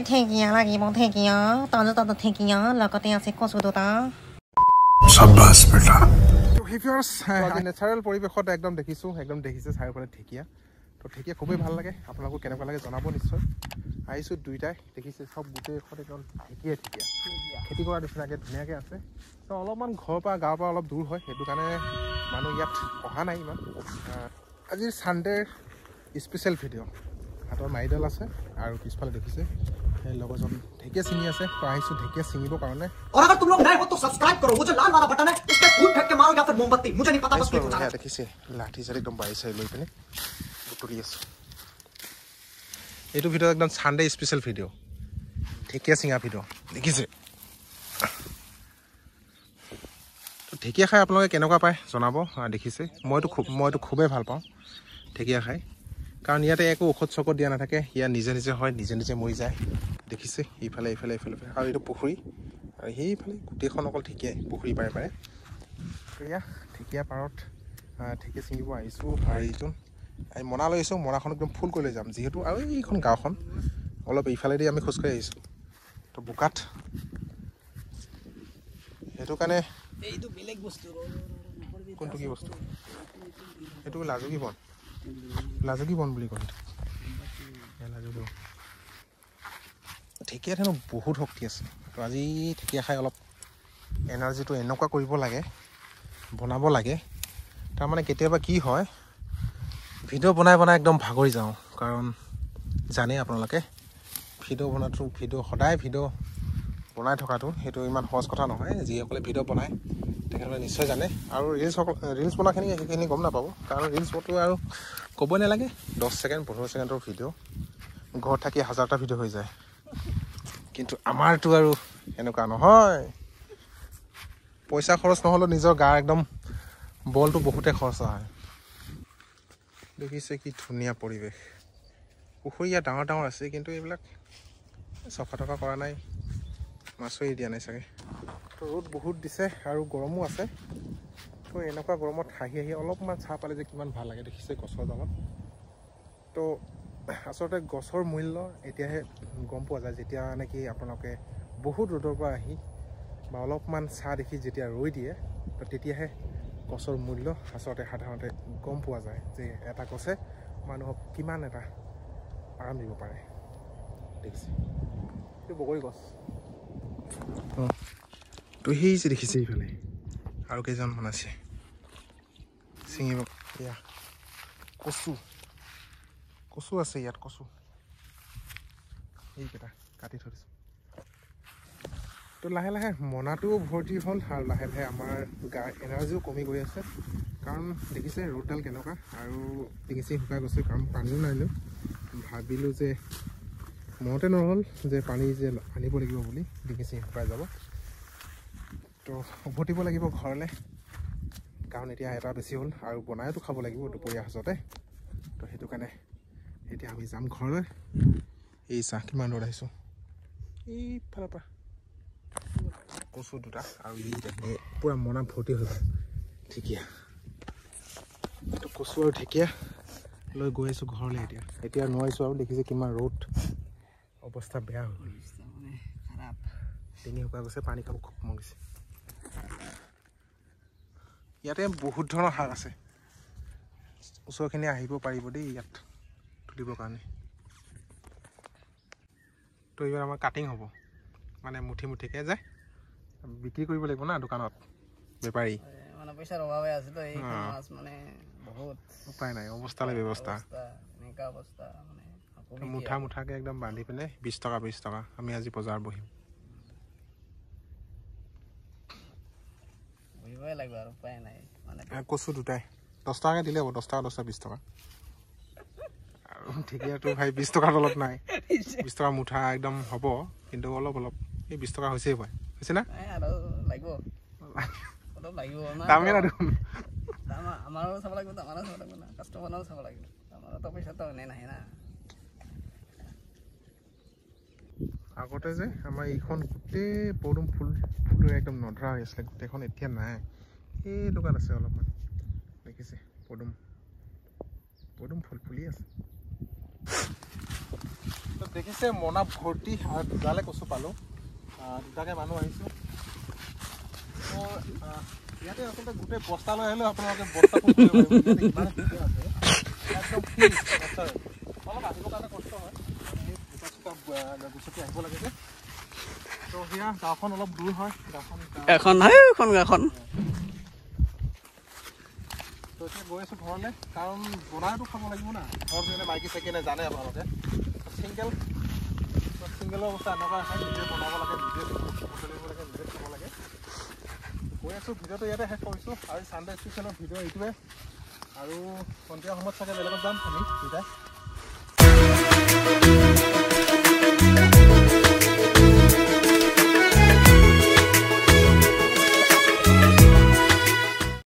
ঠেকিয়া লাগিব ঠেকিয়া তাত ঠেকিয়া লগতে আছে কচু দুটা শাবাশ বেটা নেচাৰেল পৰিৱেশত একদম দেখিছে চাৰিওফালে ঢেকীয়া তো ঢেকীয়া খুবেই ভাল লাগে আপোনালোকক কেনেকুৱা লাগে জনাব নিশ্চয় আহিছোঁ দুইটাই দেখিছে চব গোটেইখন একদম ঢেকীয়া খেতি কৰা নিচিনাকৈ ধুনীয়াকৈ আছে তো অলপমান ঘৰৰ পৰা গাঁৱৰ পৰা অলপ দূৰ হয় সেইটো কাৰণে মানুহ ইয়াত অহা নাই ইমান আজিৰ ছানডেৰ স্পেচিয়েল ভিডিঅ' হাতৰ মাৰিডাল আছে আৰু পিছফালে দেখিছে সেই লগৰজন ঢেকীয়া ছিঙি আছে তো আহিছোঁ ঢেকীয়া ছিঙিবৰ কাৰণে और अगर तुम लोग नए हो तो सब्सक्राइब करो वो जो लाल वाला बटन है उस पर फूट फेंक के मारो या फिर मोमबत्ती मुझे नहीं पता बस क्लिक हो जाना দেখিছে লাঠি চাৰি একদম বাঢ়ি চাই লৈ পিনে বুটলি আছোঁ এইটো ভিডিঅ' একদম ছানডে স্পেচিয়েল ভিডিঅ' ঢেকীয়া ছিঙা ভিডিঅ' দেখিছে ঢেকীয়া খাই আপোনালোকে কেনেকুৱা পায় জনাব দেখিছে মইতো খুবেই ভাল পাওঁ ঢেকীয়া খাই কাৰণ ইয়াতে একো ঔষধ চৌষধ দিয়া নাথাকে ইয়াত নিজে হয় নিজে মৰি যায় দেখিছে ইফালে আৰু এইটো পুখুৰী আৰু সেইফালে গোটেইখন অকল ঢেকীয়াই পুখুৰী পাৰে এয়া ঢেকীয়া পাৰত ঢেকীয়া ছিঙিব আহিছোঁ আৰু এইটো আমি মনা লৈ আহিছোঁ মনাখন একদম ফুল কৰি লৈ যাম যিহেতু আৰু এইখন গাঁওখন অলপ ইফালেদি আমি খোজকাঢ়ি আহিছোঁ তো বোকাত সেইটো কাৰণে এইটো বেলেগ বস্তু কোনটো কি বস্তু এইটো লাজুকী বন বুলি কয় লাজুকী ঢেকীয়াত হেনো বহুত শক্তি আছে তো আজি ঢেকীয়া খাই অলপ এনাৰ্জিটো এনেকুৱা কৰিব লাগে বনাব লাগে তাৰমানে কেতিয়াবা কি হয় ভিডিঅ' বনাই একদম ভাগৰি যাওঁ কাৰণ জানেই আপোনালোকে সদায় ভিডিঅ' বনাই থকাটো সেইটো ইমান সহজ কথা নহয় যিসকলে ভিডিঅ' বনায় তেখেতসকলে নিশ্চয় জানে আৰু ৰিলছ বনাখিনি সেইখিনি গম নাপাব কাৰণ ৰিলছ ফটো আৰু ক'বই নালাগে 10 ছেকেণ্ড 15 ছেকেণ্ডৰ ভিডিঅ' ঘৰত থাকি হাজাৰটা ভিডিঅ' হৈ যায় কিন্তু আমাৰতো আৰু এনেকুৱা নহয় পইচা খৰচ নহ'লেও নিজৰ গাৰ একদম বলটো বহুতে খৰচা হয় দেখিছে কি ধুনীয়া পৰিৱেশ পুখুৰী ইয়াত ডাঙৰ আছে কিন্তু এইবিলাক চফা টফা কৰা নাই মাছো দিয়া নাই চাগে তো ৰ'দ বহুত দিছে আৰু গৰমো আছে তো এনেকুৱা গৰমত আহি অলপমান চাহ পালে যে কিমান ভাল লাগে দেখিছে গছৰ দামত তো আচলতে গছৰ মূল্য এতিয়াহে গম পোৱা যায় যেতিয়া নেকি আপোনালোকে বহুত ৰ'দৰ পৰা আহি বা অলপমান চাহ দেখি যেতিয়া ৰৈ দিয়ে তো তেতিয়াহে গছৰ মূল্য আচলতে সাধাৰণতে গম পোৱা যায় যে এটা গছে মানুহক কিমান এটা আৰাম দিব পাৰে দেখিছে এইটো বগৰী গছ তো সেই যে দেখিছে এইফালে আৰু কেইজনমান আছে ছিঙিব এয়া কচু আছে ইয়াত কচু এইকেইটা কাটি থৈ দিছোঁ তো লাহে মনাটোও ভৰ্তি হ'ল আৰু লাহে আমাৰ গাৰ এনাৰ্জিও কমি গৈ আছে কাৰণ দেখিছে ৰ'দডাল কেনেকুৱা আৰু দেখিছে শুকাই গৈছে কাৰণ পানীও নাইলোঁ ভাবিলোঁ যে মনতে নহ'ল যে পানী যে আনিব লাগিব বুলি দেখিছে শুকাই যাব তো উভতিব লাগিব ঘৰলৈ কাৰণ এতিয়া এটা বেছি হ'ল আৰু বনাইতো খাব লাগিব দুপৰীয়া সাজতে তো সেইটো কাৰণে এতিয়া আমি যাম ঘৰলৈ এই চাহ কিমান দূৰ আহিছোঁ এইফালৰ পৰা কচু দুটা আৰু পূৰা মনা ভৰ্তি হৈ গ'ল ঢেকীয়া তো কচু আৰু ঢেকীয়া লৈ গৈ আছোঁ ঘৰলৈ এতিয়া নোৱাৰিছোঁ আৰু দেখিছে কিমান ৰ'দ অৱস্থা বেয়া হৈ গ'ল তিনি শুকাই গৈছে পানী খাব খুব মন গৈছে ইয়াতে বহুত ধৰণৰ শাক আছে ওচৰখিনি আহিব পাৰিব দেই ইয়াত তুলিবৰ কাৰণে তো এইবাৰ আমাৰ কাটিং হ'ব মানে মুঠিকৈ যায় বিক্ৰী কৰিব লাগিব না দোকানত বেপাৰী মানে পইচাৰ অভাৱে আছে তো এই মাছ মানে বহুত উপায় নাই অৱস্থালৈ ব্যৱস্থা এনেকা অৱস্থা মানে মুঠাকৈ একদম বান্ধি পিনে 20 টকা আমি আজি বজাৰ বহিম বহিবই লাগিব আৰু উপায় নাই মানে কচু দুটাই 10 টকাকৈ দিলে হ'ব 10 টকা 20 টকা আৰু ঢেকীয়াটো ভাই 20 টকাৰ তলত নাই 20 টকা মুঠা একদম হ'ব কিন্তু অলপ এই 20 টকা হৈছেই পায় হৈছে না লাগিব দামে না দেখোন আমাৰো চাব লাগিব না কাষ্টমাৰো চাব লাগিব আমাৰতো পইচাটো এনেই নাহে না আগতে যে আমাৰ এইখন গোটেই পদুম ফুলেৰে একদম নধৰা হৈ আছিলে গোটেইখন এতিয়া নাই এই দোকান আছে অলপমান দেখিছে পদুম ফুল ফুলি আছে দেখিছে মনা ভৰ্তি আৰু দুডালে কচু পালোঁ দুটাকৈ মানুহ আহিছোঁ তো ইয়াতে আচলতে গোটেই বস্তা লৈ আহিলেও আপোনালোকে বস্তা ইমান ধুনীয়া আছে একদম ফ্ৰেছ বস্তাৰে অলপ আহিবৰ কাৰণে কষ্ট হয় গুচকি আহিব লাগে যে তো সেয়া গাঁওখন অলপ দূৰ হয় গাঁওখন তো এতিয়া গৈ আছোঁ ঘৰলৈ কাৰণ বনাইতো খাব লাগিব না ঘৰত যেনে মাইকী চাইকি নাই জানে আপোনালোকে ছিংগেলৰ অৱস্থা এনেকুৱা হয় নিজে বনাব লাগে নিজে চলিব লাগে নিজে খাব লাগে গৈ আছোঁ ভিডিঅ'টো ইয়াতে শেষ কৰিছোঁ আৰু ছানডে স্পেচিয়েলৰ ভিডিঅ' এইটোৱে আৰু সন্ধিয়া সময়ত চাগে বেলেগত যাম আমি দুটাই